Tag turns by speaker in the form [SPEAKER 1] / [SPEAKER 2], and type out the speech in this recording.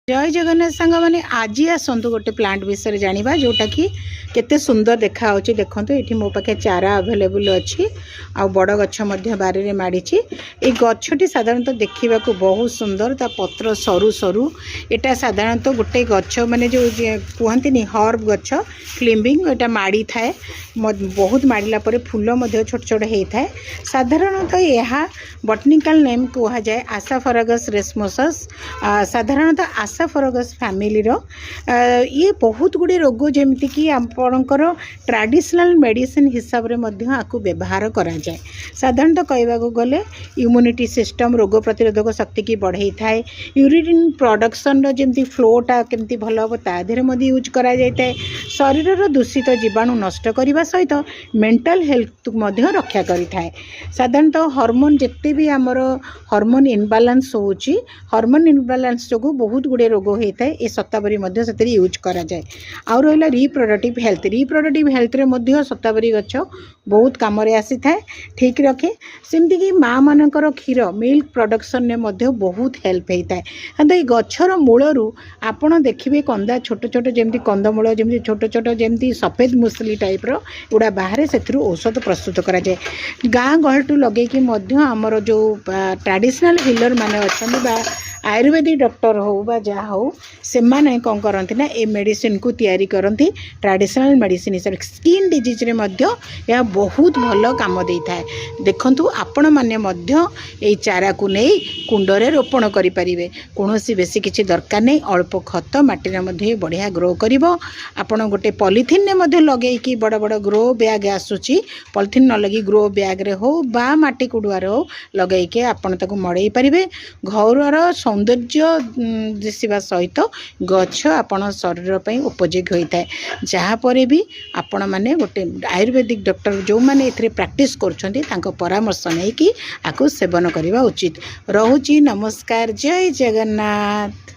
[SPEAKER 1] जय जगन्नाथ सांग मैंने आज आसतु गोटे प्लांट विषय जाना जोटा कि केते सुंदर देखा देखो ये मो पाखे चारा अवेलेबल अच्छी आ बड़ गछ बारी में माड़ी ये गछटी साधारणतः देखा बहुत सुंदर ता पत्र सरू सरू एटा साधारणतः गोटे गछ माने जो कहती हर्ब गछ क्लिम्बिंग एटा माड़ी थाए बहुत माड़ला फूल छोट छोट होता है। साधारणतः यह बटनिकल नेम कह जाए आसाफरागस रेसमोसस। साधारणतः आसाफरागस फैमिली रो ये बहुत गुड़े रोग जमती कि आपणकर ट्रेडिशनल मेडिसिन हिसाब रे मध्य आकु व्यवहार करा जाए। साधारणतः कहवाक गले इम्यूनिटी सिस्टम रोग प्रतिरोधक शक्ति की बढ़ाई थाए। यूरिन प्रोडक्शन रो जेमती फ्लोटा केमती भल हम तादेह मध्य यूज करा जाए। शरीर दूषित जीवाणु नष्ट करने सहित मेंटल हेल्थ मध्य रक्षा करिथाए। साधारणतः हार्मोन जिते भी आमर हार्मोन इनबालांस होची हार्मोन इनबालांस जो बहुत गुड़े रोग होता है ये शतावरी मध्य से यूज करा जाए। आउ रहा रिप्रोडक्टिव हेल्थ रे मध्य शतावरी गछ बहुत काम आसी थाए। ठीक रखे सेमती कि माँ मानकर क्षीर मिल्क प्रोडक्शन ने मध्य बहुत हेल्प होता है। हाँ ये गछर मूलरू आपण देखिए कंदा छोट छोट जमी कंदमूल जमी छोट छोट जमी सफेद मुसली टाइप रो गुड़ा बाहर से औषध प्रस्तुत करा जाए। गाँ गहटू लगे आमर जो ट्रेडिशनल हिलर माने अच्छा आयुर्वेदिक डॉक्टर हो बा जहाँ हो से माने कौन करती ना ये मेडिसिन को तैयारी करती ट्रेडिशनल मेडिसिन हिसाब से स्किन डिजीज रे मध्य यह बहुत भल काम देता है। देखंतु आपण माने मध्य ये चारा को नहीं कुंडरे रोपण करि परिबे। कोनोसी बेसी किछि दरकार नहीं अल्प खत माटी रे मध्य बढ़िया ग्रो करिवो। आपण गोटे पॉलिथिन ने मध्य लगे कि बड़ बड़ ग्रो बैग आसुची पॉलिथिन न लगी ग्रो बैग रे हो बा माटी कुडुआ रे हो लगे के आपण ताको मड़ेई परिबे। घरर सौंदर्य दिशा सहित गछ आपण शरीर पर उपयोगी होता है। जहाँपर भी आपण मैंने गोटे आयुर्वेदिक डॉक्टर जो मैंने इतने प्रैक्टिस कर परामर्श नहीं कि आपको सेवन करने उचित। रहुची नमस्कार। जय जगन्नाथ।